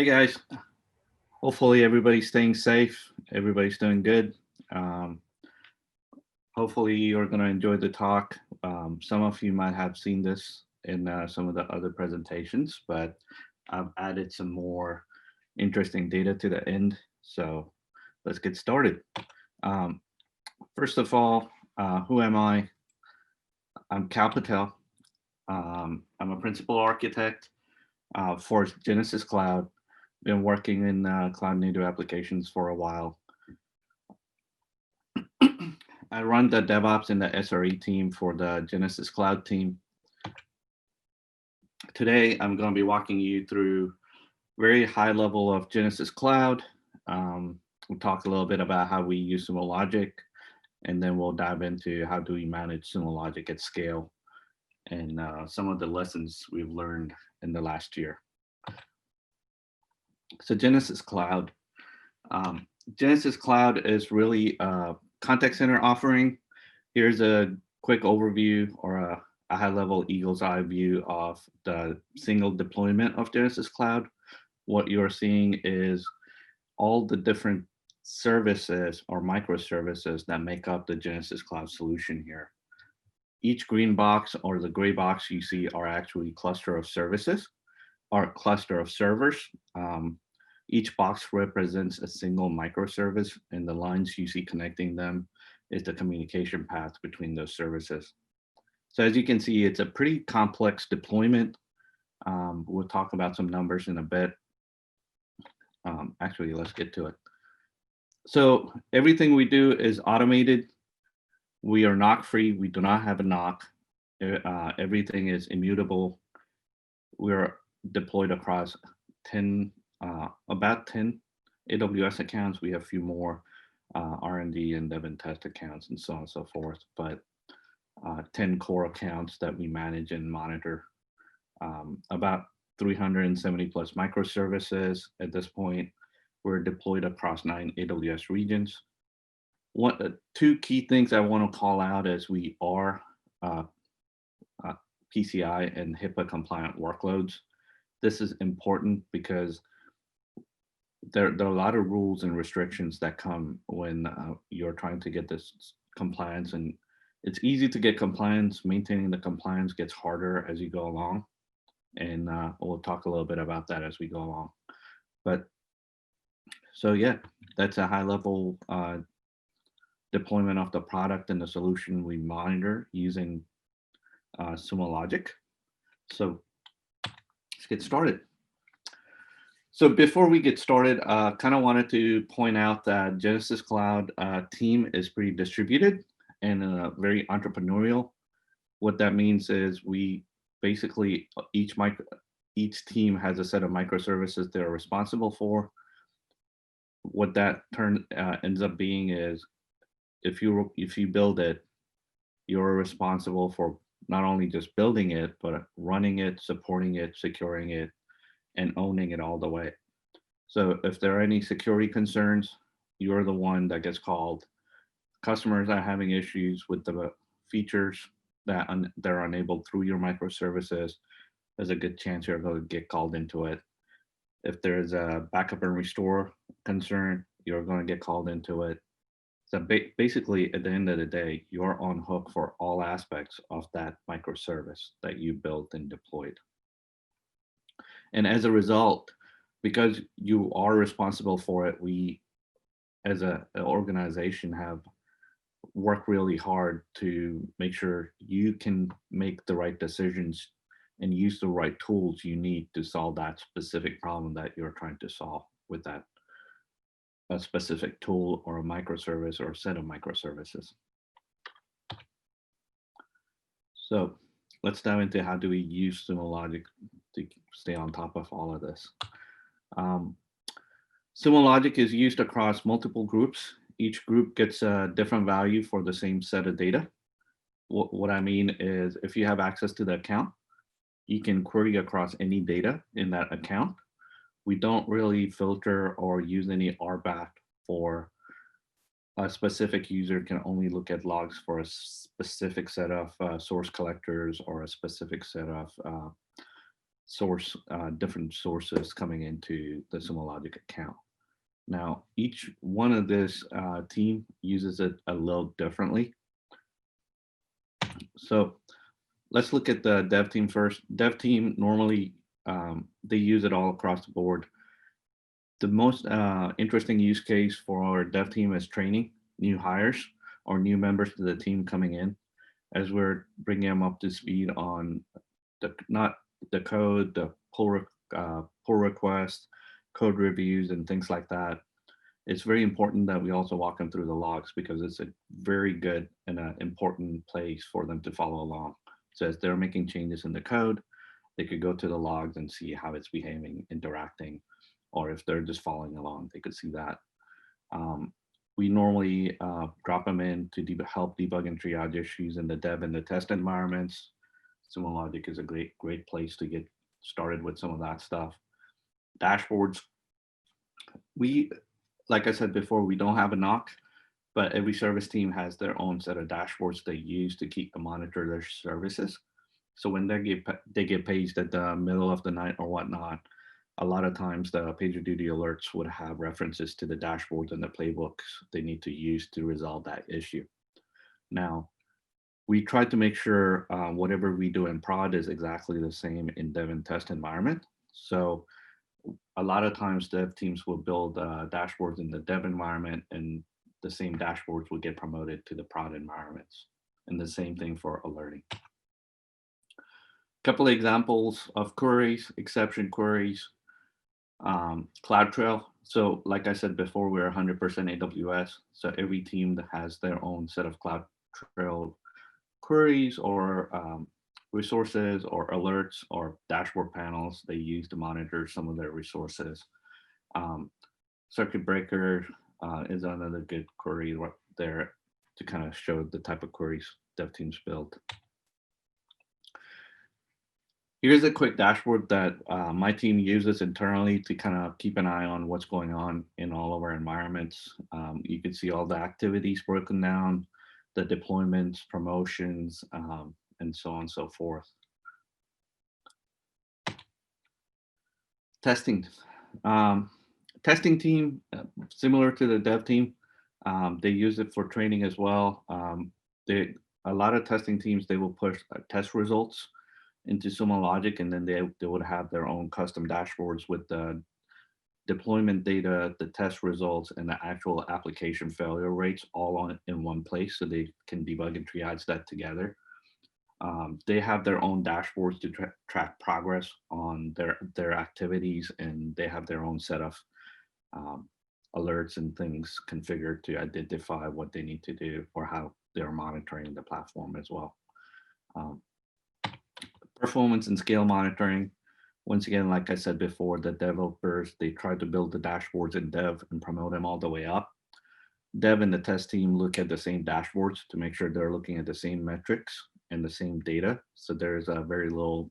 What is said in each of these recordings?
Hey guys, hopefully everybody's staying safe. Everybody's doing good. Um, Hopefully you're going to enjoy the talk. Some of you might have seen this in some of the other presentations, but I've added some more interesting data to the end. So let's get started. Um, First of all, who am I? I'm Kal Patel. I'm a principal architect for Genesys Cloud. Been working in cloud native applications for a while. I run the DevOps and the SRE team for the Genesys Cloud team. Today, I'm going to be walking you through very high level of Genesys Cloud. We'll talk a little bit about how we use Sumo Logic, and then we'll dive into how do we manage Sumo Logic at scale and some of the lessons we've learned in the last year. So Genesys Cloud. Genesys Cloud is really a contact center offering. Here's a quick overview or a high-level eagle's eye view of the single deployment of Genesys Cloud. What you're seeing is all the different services or microservices that make up the Genesys Cloud solution here. Each green box or the gray box you see are actually cluster of services or cluster of servers. Each box represents a single microservice, and the lines you see connecting them is the communication path between those services. So as you can see, it's a pretty complex deployment. We'll talk about some numbers in a bit. Actually, let's get to it. So everything we do is automated. We are knock free. We do not have a knock. Everything is immutable. We're deployed across 10, about 10 AWS accounts. We have a few more R&D and dev and test accounts and so on and so forth, but 10 core accounts that we manage and monitor. About 370 plus microservices at this point. We're deployed across 9 AWS regions. Two key things I want to call out is we are PCI and HIPAA compliant workloads. This is important because there are a lot of rules and restrictions that come when you're trying to get this compliance, and it's easy to get compliance. Maintaining the compliance gets harder as you go along, and we'll talk a little bit about that as we go along. But so yeah, that's a high level deployment of the product and the solution we monitor using Sumo Logic. So let's get started. So before we get started, kind of wanted to point out that Genesys Cloud team is pretty distributed and very entrepreneurial. What that means is we basically, each team has a set of microservices they're responsible for. What that ends up being is if you build it, you're responsible for not only just building it, but running it, supporting it, securing it, and owning it all the way. So if there are any security concerns, you're the one that gets called. Customers are having issues with the features that they're enabled through your microservices, there's a good chance you're going to get called into it. If there's a backup and restore concern, you're going to get called into it. So basically, at the end of the day, you're on hook for all aspects of that microservice that you built and deployed. And as a result, because you are responsible for it, we as an organization have worked really hard to make sure you can make the right decisions and use the right tools you need to solve that specific problem that you're trying to solve with that a specific tool or a microservice or a set of microservices. So let's dive into how do we use Sumo Logic to stay on top of all of this. Sumo Logic is used across multiple groups. Each group gets a different value for the same set of data. What I mean is if you have access to the account, you can query across any data in that account. We don't really filter or use any RBAC for a specific user can only look at logs for a specific set of source collectors or a specific set of different sources coming into the Sumo Logic account. Now, each one of this team uses it a little differently. So let's look at the dev team first. Dev team normally they use it all across the board. The most interesting use case for our dev team is training new hires or new members to the team coming in, as we're bringing them up to speed on not the code, the pull request, code reviews, and things like that. It's very important that we also walk them through the logs because it's a very good and an important place for them to follow along. So as they're making changes in the code, they could go to the logs and see how it's behaving, interacting, or if they're just following along, they could see that. Um, we normally drop them in to help debug and triage issues in the dev and the test environments. Sumo Logic is a great place to get started with some of that stuff. Dashboards, we, like I said before, we don't have a knock, but every service team has their own set of dashboards they use to keep to monitor their services. So when they get paged at the middle of the night or whatnot, a lot of times the PagerDuty alerts would have references to the dashboards and the playbooks they need to use to resolve that issue. Now, we try to make sure whatever we do in prod is exactly the same in dev and test environment. So a lot of times dev teams will build dashboards in the dev environment and the same dashboards will get promoted to the prod environments. And the same thing for alerting. Couple of examples of queries, exception queries, CloudTrail. So like I said before, we're 100% AWS. So every team that has their own set of CloudTrail queries or resources or alerts or dashboard panels they use to monitor some of their resources. Circuit breaker is another good query there to kind of show the type of queries dev teams build. Here's a quick dashboard that my team uses internally to kind of keep an eye on what's going on in all of our environments. You can see all the activities broken down, the deployments, promotions, and so on and so forth. Testing. Testing team, similar to the dev team, they use it for training as well. A lot of testing teams, they will push test results into Sumo Logic, and then they would have their own custom dashboards with the deployment data, the test results, and the actual application failure rates all in one place, so they can debug and triage that together. They have their own dashboards to track progress on their activities, and they have their own set of alerts and things configured to identify what they need to do or how they're monitoring the platform as well. Performance and scale monitoring. Once again, like I said before, the developers, they try to build the dashboards in dev and promote them all the way up. Dev and the test team look at the same dashboards to make sure they're looking at the same metrics and the same data. So there's a very low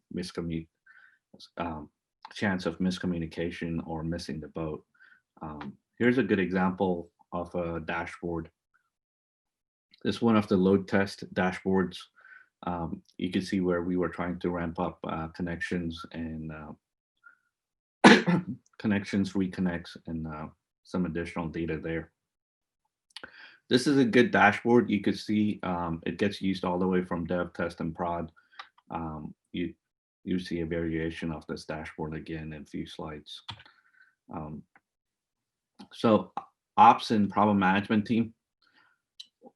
chance of miscommunication or missing the boat. Here's a good example of a dashboard. This is one of the load test dashboards. You can see where we were trying to ramp up connections and connections, reconnects, and some additional data there. This is a good dashboard. You could see it gets used all the way from dev, test, and prod. You see a variation of this dashboard again in a few slides. So ops and problem management team.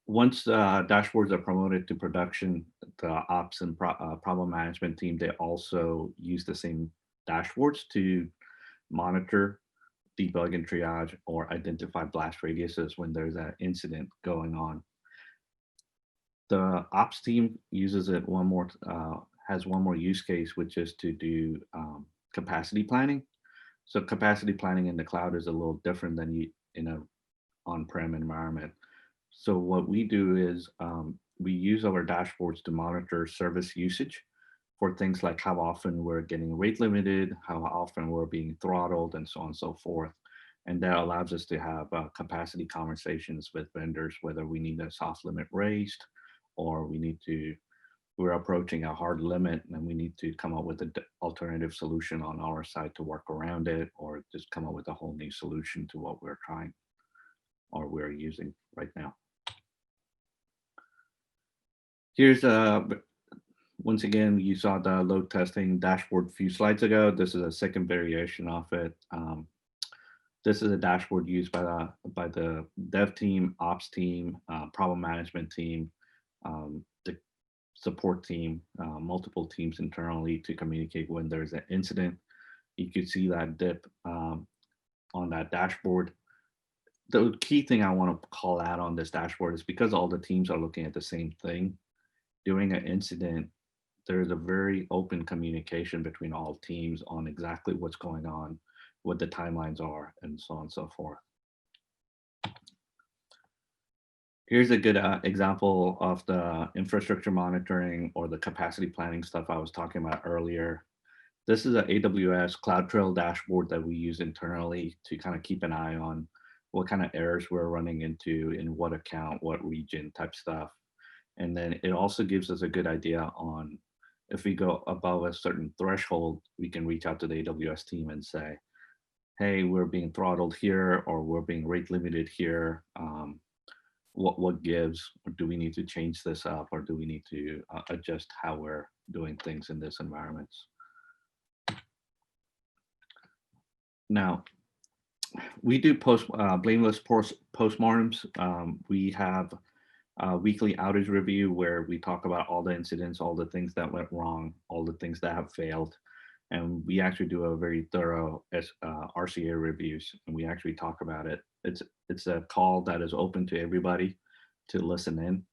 Once dashboards are promoted to production, the ops and problem management team, they also use the same dashboards to monitor, debug and triage, or identify blast radiuses when there's an incident going on. The ops team uses it has one more use case, which is to do capacity planning. So capacity planning in the cloud is a little different than in a on-prem environment. So what we do is we use our dashboards to monitor service usage for things like how often we're getting rate limited, how often we're being throttled, and so on and so forth. And that allows us to have capacity conversations with vendors, whether we need a soft limit raised or we need to we're approaching a hard limit and we need to come up with an alternative solution on our side to work around it, or just come up with a whole new solution to what we're trying or we're using right now. Here's once again, you saw the load testing dashboard a few slides ago. This is a second variation of it. This is a dashboard used by the dev team, ops team, problem management team, the support team, multiple teams internally to communicate when there's an incident. You could see that dip on that dashboard. The key thing I want to call out on this dashboard is because all the teams are looking at the same thing. During an incident, there's a very open communication between all teams on exactly what's going on, what the timelines are, and so on and so forth. Here's a good example of the infrastructure monitoring or the capacity planning stuff I was talking about earlier. This is an AWS CloudTrail dashboard that we use internally to kind of keep an eye on what kind of errors we're running into in what account, what region type stuff. And then it also gives us a good idea on if we go above a certain threshold, we can reach out to the AWS team and say, hey, we're being throttled here, or we're being rate limited here. What gives? Or do we need to change this up, or do we need to adjust how we're doing things in this environment? Now, we do blameless postmortems. We have a weekly outage review where we talk about all the incidents, all the things that went wrong, all the things that have failed. And we actually do a very thorough RCA reviews, and we actually talk about it. It's a call that is open to everybody to listen in.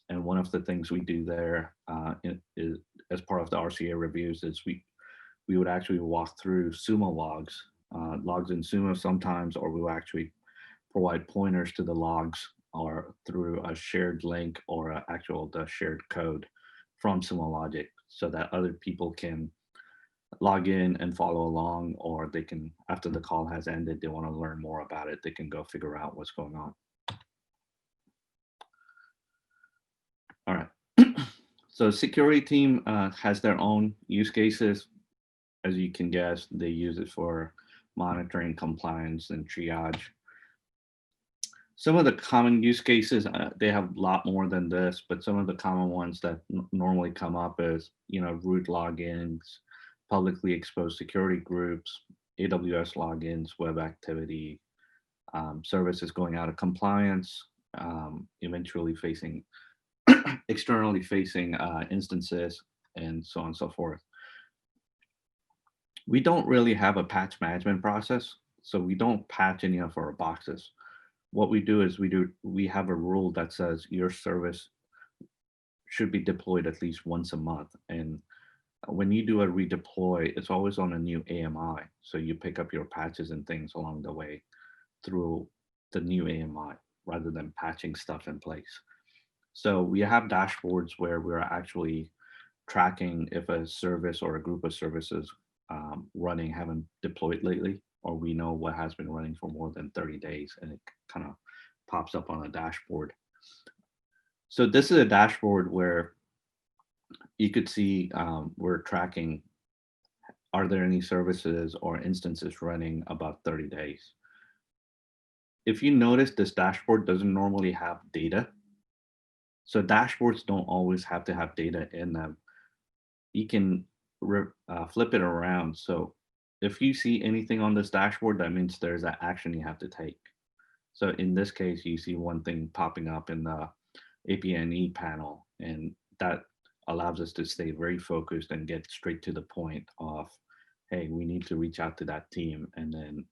And one of the things we do there is, as part of the RCA reviews, is we would actually walk through Sumo logs, logs in Sumo sometimes, or we'll actually provide pointers to the logs or through a shared link or the shared code from Sumo Logic, so that other people can log in and follow along, or they can, after the call has ended, they want to learn more about it, they can go figure out what's going on. All right. So security team has their own use cases. As you can guess, they use it for monitoring compliance and triage. Some of the common use cases, they have a lot more than this, but some of the common ones that normally come up is, root logins, publicly exposed security groups, AWS logins, web activity, services going out of compliance, eventually facing, externally facing instances, and so on and so forth. We don't really have a patch management process, so we don't patch any of our boxes. What we do is we have a rule that says your service should be deployed at least once a month. And when you do a redeploy, it's always on a new AMI. So you pick up your patches and things along the way through the new AMI rather than patching stuff in place. So we have dashboards where we're actually tracking if a service or a group of services running haven't deployed lately, or we know what has been running for more than 30 days, and it kind of pops up on a dashboard. So this is a dashboard where you could see we're tracking, are there any services or instances running about 30 days? If you notice, this dashboard doesn't normally have data. So dashboards don't always have to have data in them. You can flip it around. So if you see anything on this dashboard, that means there's an action you have to take. So in this case, you see one thing popping up in the APNE panel, and that allows us to stay very focused and get straight to the point of, hey, we need to reach out to that team, and then,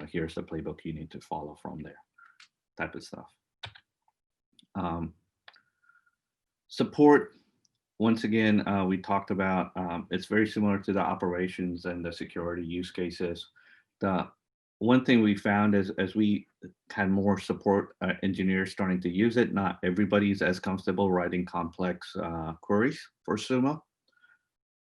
here's the playbook you need to follow from there, type of stuff. Support, once again, we talked about, it's very similar to the operations and the security use cases. The one thing we found is as we had more support engineers starting to use it, not everybody's as comfortable writing complex queries for Sumo.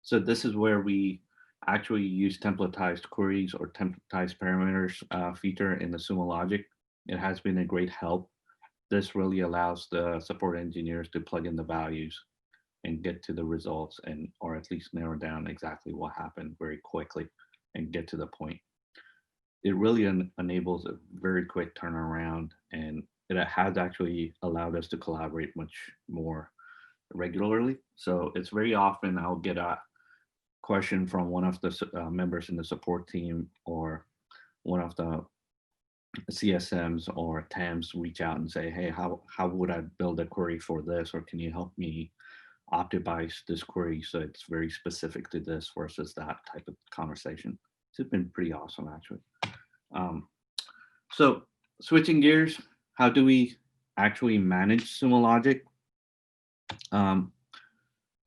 So this is where we actually use templatized queries or templatized parameters feature in the Sumo Logic. It has been a great help. This really allows the support engineers to plug in the values and get to the results, and or at least narrow down exactly what happened very quickly and get to the point. It really enables a very quick turnaround, and it has actually allowed us to collaborate much more regularly. So it's very often I'll get a question from one of the members in the support team, or one of the CSMs or TAMs reach out and say, hey, how would I build a query for this? Or can you help me optimize this query so it's very specific to this versus that type of conversation? It's been pretty awesome, actually. So switching gears, how do we actually manage Sumo Logic?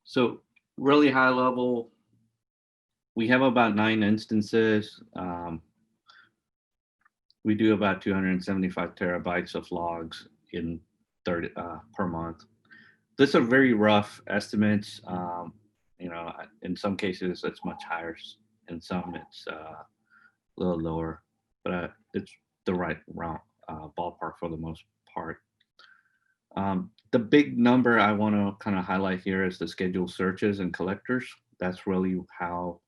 So really high level, we have about 9 instances. We do about 275 terabytes of logs in 30 per month. These are very rough estimates. You know, in some cases it's much higher. In some it's a little lower, but it's the right round ballpark for the most part. The big number I want to kind of highlight here is the scheduled searches and collectors. That's really how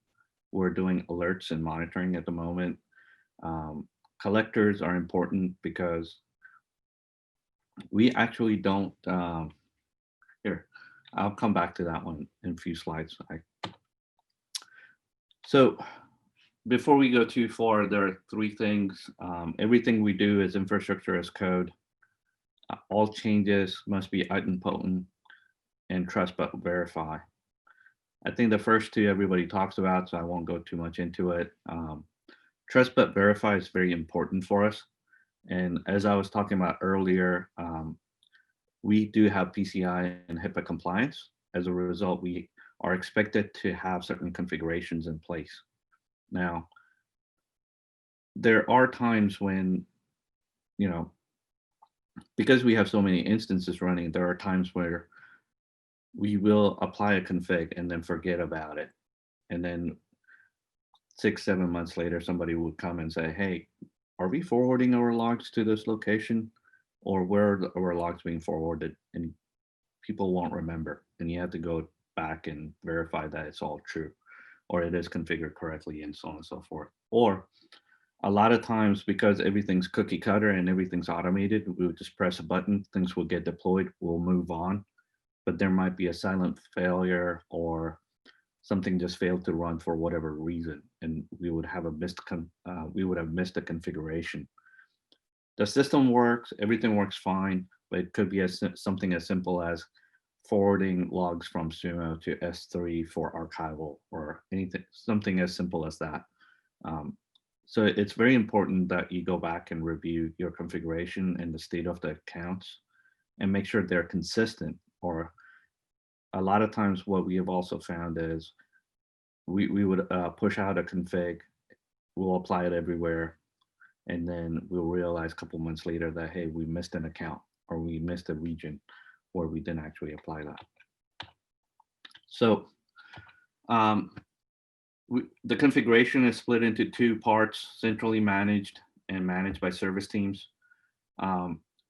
we're doing alerts and monitoring at the moment. Collectors are important because we actually don't, here, I'll come back to that one in a few slides. So before we go too far, there are 3 things. Everything we do is infrastructure as code. All changes must be idempotent and trust but verify. I think the first 2 everybody talks about, so I won't go too much into it. Trust but verify is very important for us. And as I was talking about earlier, we do have PCI and HIPAA compliance. As a result, we are expected to have certain configurations in place. Now, there are times when, you know, because we have so many instances running, there are times where we will apply a config and then forget about it. And then 6, 7 months later, somebody would come and say, hey, are we forwarding our logs to this location? Or where are our logs being forwarded? And people won't remember. And you have to go back and verify that it's all true, or it is configured correctly, and so on and so forth. Or a lot of times, because everything's cookie cutter and everything's automated, we would just press a button, things will get deployed, we'll move on. But there might be a silent failure, or something just failed to run for whatever reason, and we would have missed a configuration. The system works, everything works fine, but it could be something as simple as forwarding logs from Sumo to S3 for archival, or something as simple as that. So it's very important that you go back and review your configuration and the state of the accounts and make sure they're consistent. Or a lot of times what we have also found is we would push out a config, we'll apply it everywhere, and then we'll realize a couple months later that, hey, we missed an account, or we missed a region where we didn't actually apply that. So the configuration is split into 2 parts: centrally managed and managed by service teams.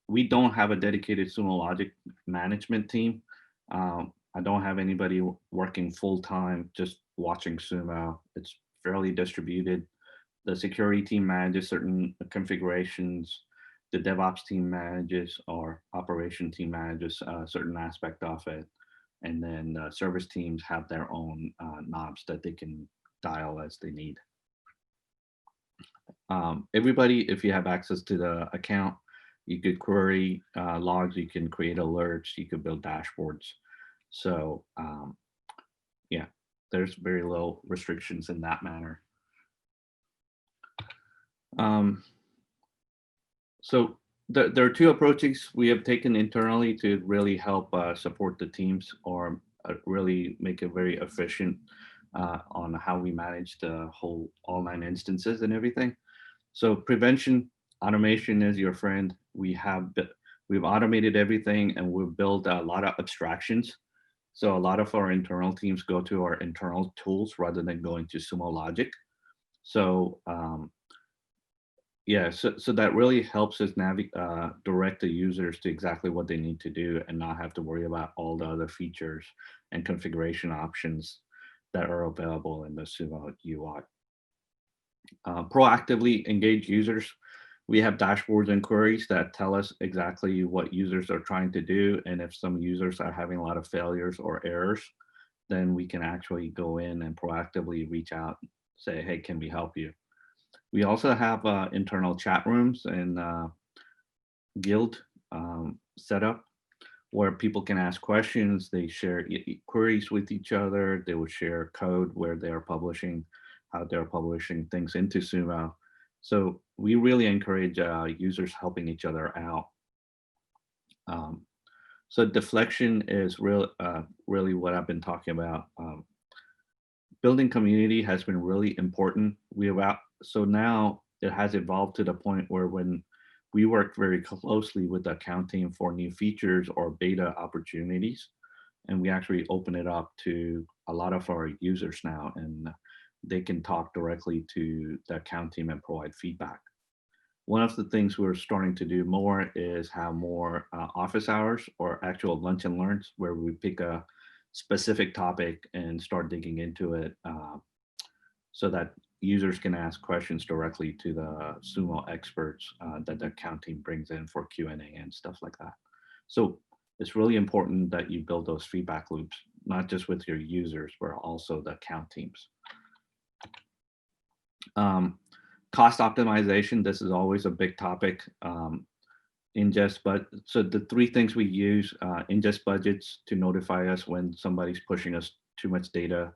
We don't have a dedicated Sumo Logic management team. I don't have anybody working full-time just watching Sumo. It's fairly distributed. The security team manages certain configurations. The DevOps team manages, or operation team manages a certain aspect of it. And then service teams have their own knobs that they can dial as they need. Everybody, if you have access to the account, you could query logs, you can create alerts, you could build dashboards. So yeah, there's very low restrictions in that manner. So there are 2 approaches we have taken internally to really help support the teams, or really make it very efficient on how we manage the whole all 9 instances and everything. So prevention, automation is your friend. We've automated everything, and we've built a lot of abstractions. So a lot of our internal teams go to our internal tools rather than going to Sumo Logic. So Yeah, so that really helps us direct the users to exactly what they need to do and not have to worry about all the other features and configuration options that are available in the Sumo UI. Proactively engage users. We have dashboards and queries that tell us exactly what users are trying to do. And if some users are having a lot of failures or errors, then we can actually go in and proactively reach out, say, hey, can we help you? We also have internal chat rooms and guild set up where people can ask questions. They share queries with each other. They would share code where they're publishing, how they're publishing things into Sumo. So we really encourage users helping each other out. Um, so deflection is really what I've been talking about. Building community has been really important. So now it has evolved to the point where when we work very closely with the account team for new features or beta opportunities, and we actually open it up to a lot of our users now, and they can talk directly to the account team and provide feedback. One of the things we're starting to do more is have more office hours or actual lunch and learns where we pick a specific topic and start digging into it so that users can ask questions directly to the Sumo experts that the account team brings in for Q&A and stuff like that. So it's really important that you build those feedback loops, not just with your users, but also the account teams. Cost optimization, this is always a big topic. So the three things we use, ingest budgets to notify us when somebody's pushing us too much data,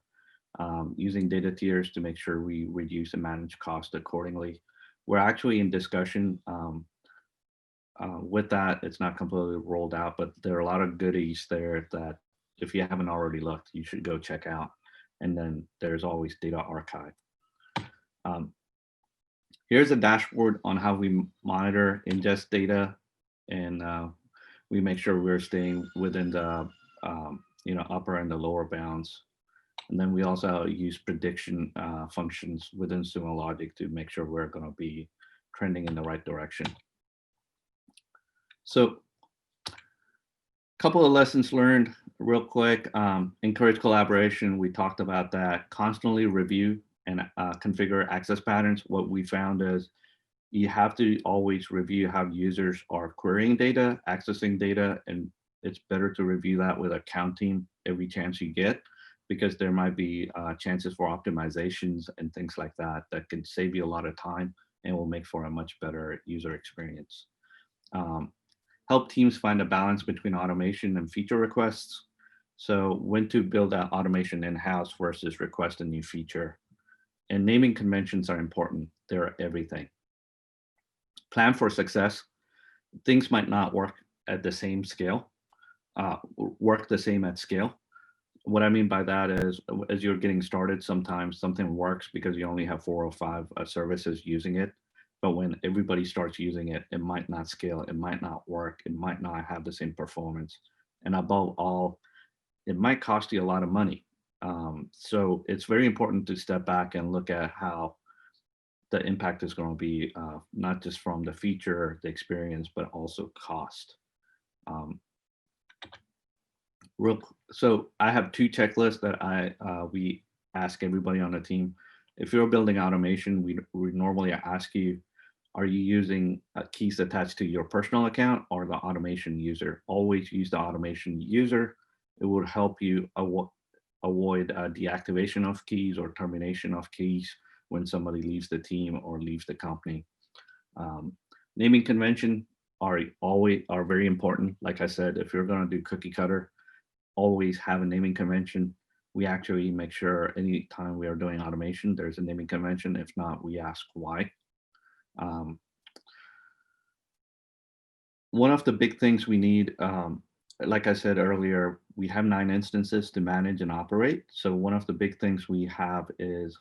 using data tiers to make sure we reduce and manage cost accordingly. We're actually in discussion with that. It's not completely rolled out, but there are a lot of goodies there that if you haven't already looked, you should go check out. And then there's always data archive. Here's a dashboard on how we monitor ingest data, and we make sure we're staying within the upper and the lower bounds. And then we also use prediction functions within Sumo Logic to make sure we're going to be trending in the right direction. So a couple of lessons learned real quick. Encourage collaboration. We talked about that. Constantly review and configure access patterns. What we found is you have to always review how users are querying data, accessing data, and it's better to review that with account team every chance you get, because there might be chances for optimizations and things like that that can save you a lot of time and will make for a much better user experience. Help teams find a balance between automation and feature requests. So when to build that automation in-house versus request a new feature. And naming conventions are important. They're everything. Plan for success. Things might not work at the same scale, work the same at scale. What I mean by that is, as you're getting started, sometimes something works because you only have 4 or 5 services using it. But when everybody starts using it, it might not scale, it might not work, it might not have the same performance. And above all, it might cost you a lot of money. So it's very important to step back and look at how the impact is going to be, not just from the feature, the experience, but also cost. So I have 2 checklists that we ask everybody on the team. If you're building automation, we normally ask you, are you using keys attached to your personal account or the automation user? Always use the automation user. It will help you avoid deactivation of keys or termination of keys when somebody leaves the team or leaves the company. Naming convention are very important. Like I said, if you're going to do cookie cutter, always have a naming convention. We actually make sure anytime we are doing automation, there's a naming convention. If not, we ask why. One of the big things we need, like I said earlier, we have 9 instances to manage and operate. So one of the big things we have is,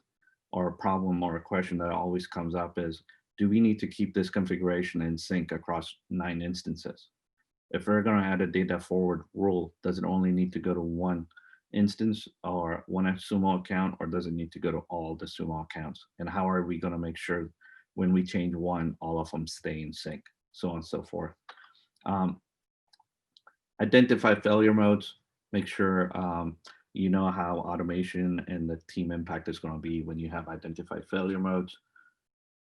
or a problem or a question that always comes up is, do we need to keep this configuration in sync across 9 instances? If we're going to add a data forward rule, does it only need to go to one instance or one Sumo account, or does it need to go to all the Sumo accounts? And how are we going to make sure when we change one, all of them stay in sync, so on and so forth. Identify failure modes, make sure you know how automation and the team impact is going to be when you have identified failure modes.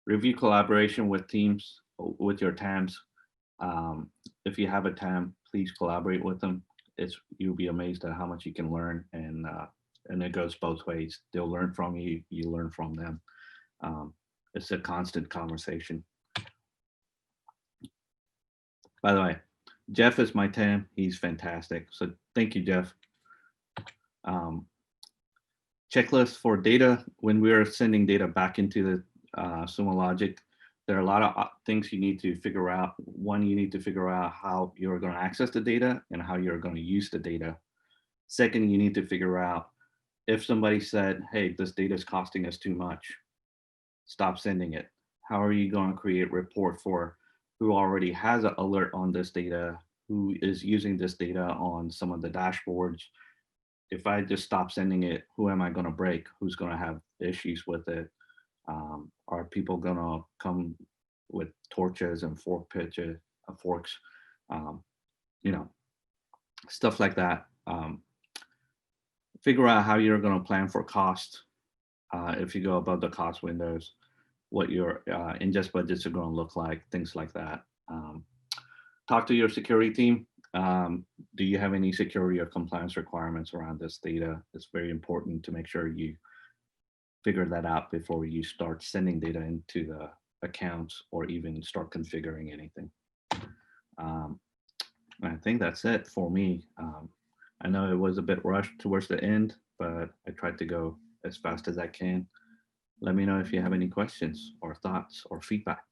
Review collaboration with teams, with your TAMs. If you have a TAM, please collaborate with them. You'll be amazed at how much you can learn, and it goes both ways. They'll learn from you, you learn from them. It's a constant conversation. By the way, Jeff is my TAM. He's fantastic. So thank you, Jeff. Checklist for data. When we're sending data back into the Sumo Logic, there are a lot of things you need to figure out. One, you need to figure out how you're going to access the data and how you're going to use the data. Second, you need to figure out if somebody said, hey, this data is costing us too much, stop sending it. How are you going to create report for who already has an alert on this data, who is using this data on some of the dashboards? If I just stop sending it, who am I going to break? Who's going to have issues with it? Are people going to come with torches and forks? You know, stuff like that. Figure out how you're going to plan for cost. If you go above the cost windows, what your ingest budgets are going to look like, things like that. Talk to your security team. Do you have any security or compliance requirements around this data? It's very important to make sure you figure that out before you start sending data into the accounts or even start configuring anything. I think that's it for me. I know it was a bit rushed towards the end, but I tried to go as fast as I can. Let me know if you have any questions or thoughts or feedback.